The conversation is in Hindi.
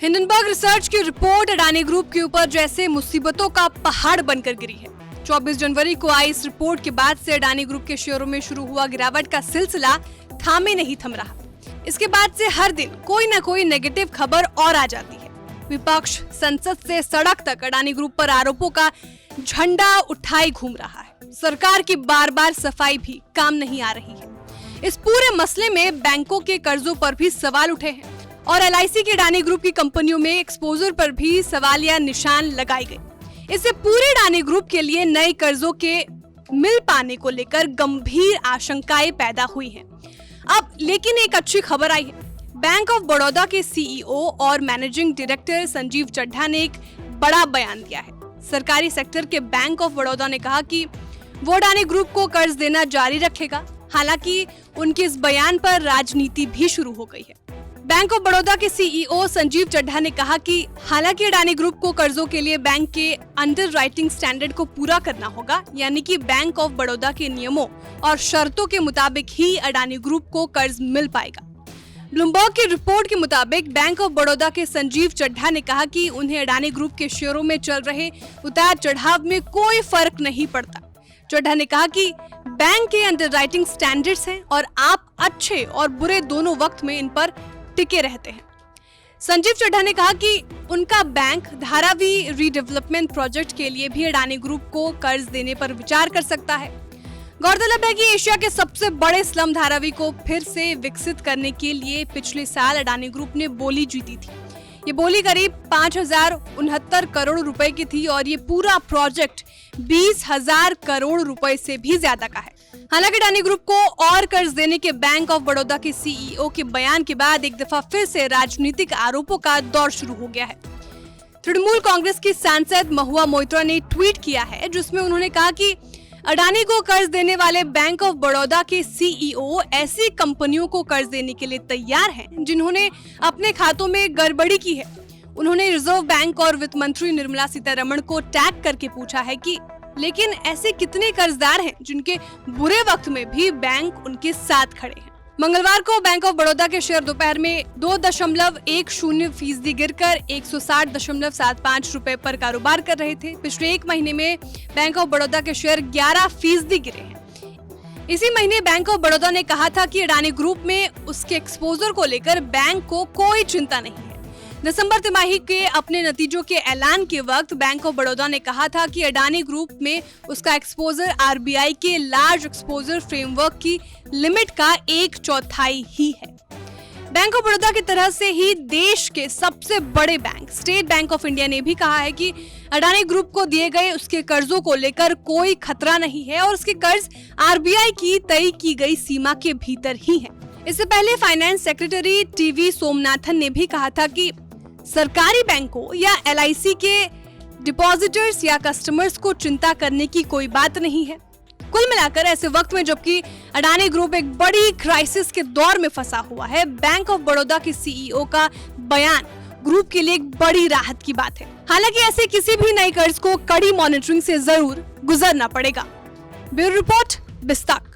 हिंडनबर्ग रिसर्च की रिपोर्ट अडानी ग्रुप के ऊपर जैसे मुसीबतों का पहाड़ बनकर गिरी है। 24 जनवरी को आई इस रिपोर्ट के बाद से अडानी ग्रुप के शेयरों में शुरू हुआ गिरावट का सिलसिला थामे नहीं थम रहा। इसके बाद से हर दिन कोई न कोई नेगेटिव खबर और आ जाती है। विपक्ष संसद से सड़क तक अडानी ग्रुप पर आरोपों का झंडा उठाए घूम रहा है। सरकार की बार बार सफाई भी काम नहीं आ रही है। इस पूरे मसले में बैंकों के कर्जों पर भी सवाल उठे हैं और LIC के अडानी ग्रुप की कंपनियों में एक्सपोजर पर भी सवालिया निशान लगाए गए। इससे पूरे अडानी ग्रुप के लिए नए कर्जों के मिल पाने को लेकर गंभीर आशंकाएं पैदा हुई हैं। अब लेकिन एक अच्छी खबर आई है। बैंक ऑफ बड़ौदा के CEO और मैनेजिंग डायरेक्टर संजीव चड्ढा ने एक बड़ा बयान दिया है। सरकारी सेक्टर के बैंक ऑफ बड़ौदा ने कहा कि वो अडानी ग्रुप को कर्ज देना जारी रखेगा। हालांकि उनके इस बयान पर राजनीति भी शुरू हो गई है। बैंक ऑफ बड़ौदा के CEO संजीव चड्ढा ने कहा कि हालांकि अडानी ग्रुप को कर्जों के लिए बैंक के अंडरराइटिंग स्टैंडर्ड को पूरा करना होगा, यानी कि बैंक ऑफ बड़ौदा के नियमों और शर्तों के मुताबिक ही अडानी ग्रुप को कर्ज मिल पाएगा। ब्लूमबर्ग की रिपोर्ट के मुताबिक बैंक ऑफ बड़ौदा के संजीव चड्ढा ने कहा कि उन्हें अडानी ग्रुप के शेयरों में चल रहे उतार चढ़ाव में कोई फर्क नहीं पड़ता। चड्ढा ने कहा कि बैंक के अंडरराइटिंग स्टैंडर्ड्स हैं और आप अच्छे और बुरे दोनों वक्त में इन पर टिके रहते हैं। संजीव चड्ढा ने कहा कि उनका बैंक धारावी रीडेवलपमेंट प्रोजेक्ट के लिए भी अडानी ग्रुप को कर्ज देने पर विचार कर सकता है। गौरतलब है कि एशिया के सबसे बड़े स्लम धारावी को फिर से विकसित करने के लिए पिछले साल अडानी ग्रुप ने बोली जीती थी। ये बोली करीब 5,069 करोड़ रुपए की थी और ये पूरा प्रोजेक्ट 20,000 करोड़ रुपए से भी ज्यादा का है। हालांकि अडानी ग्रुप को और कर्ज देने के बैंक ऑफ बड़ौदा के CEO के बयान के बाद एक दफा फिर से राजनीतिक आरोपों का दौर शुरू हो गया है। तृणमूल कांग्रेस की सांसद महुआ मोइत्रा ने ट्वीट किया है जिसमें उन्होंने कहा कि अडानी को कर्ज देने वाले बैंक ऑफ बड़ौदा के CEO ऐसी कंपनियों को कर्ज देने के लिए तैयार हैं जिन्होंने अपने खातों में गड़बड़ी की है। उन्होंने रिजर्व बैंक और वित्त मंत्री निर्मला सीतारमण को टैग करके पूछा है कि लेकिन ऐसे कितने कर्जदार हैं जिनके बुरे वक्त में भी बैंक उनके साथ खड़े हैं। मंगलवार को बैंक ऑफ बड़ौदा के शेयर दोपहर में 2.10% गिरकर 160.75 रुपए पर कारोबार कर रहे थे। पिछले एक महीने में बैंक ऑफ बड़ौदा के शेयर 11% गिरे हैं। इसी महीने बैंक ऑफ बड़ौदा ने कहा था कि अडानी ग्रुप में उसके एक्सपोजर को लेकर बैंक को कोई चिंता नहीं है। दिसंबर तिमाही के अपने नतीजों के ऐलान के वक्त बैंक ऑफ बड़ौदा ने कहा था कि अडानी ग्रुप में उसका एक्सपोजर RBI के लार्ज एक्सपोजर फ्रेमवर्क की लिमिट का 1/4 ही है। बैंक ऑफ बड़ौदा की तरह से ही देश के सबसे बड़े bank state bank of India ने भी कहा है कि अडानी ग्रुप को दिए गए उसके कर्जों को लेकर कोई खतरा नहीं है और उसके कर्ज RBI की तय की गई सीमा के भीतर ही है। इससे पहले फाइनेंस सेक्रेटरी TV सोमनाथन ने भी कहा था कि सरकारी बैंकों या LIC के डिपॉजिटर्स या कस्टमर्स को चिंता करने की कोई बात नहीं है। कुल मिलाकर ऐसे वक्त में जबकि अडानी ग्रुप एक बड़ी क्राइसिस के दौर में फंसा हुआ है, बैंक ऑफ बड़ौदा के CEO का बयान ग्रुप के लिए एक बड़ी राहत की बात है। हालांकि ऐसे किसी भी नए कर्ज को कड़ी मॉनिटरिंग से जरूर गुजरना पड़ेगा। Bureau report, बिस्ताक।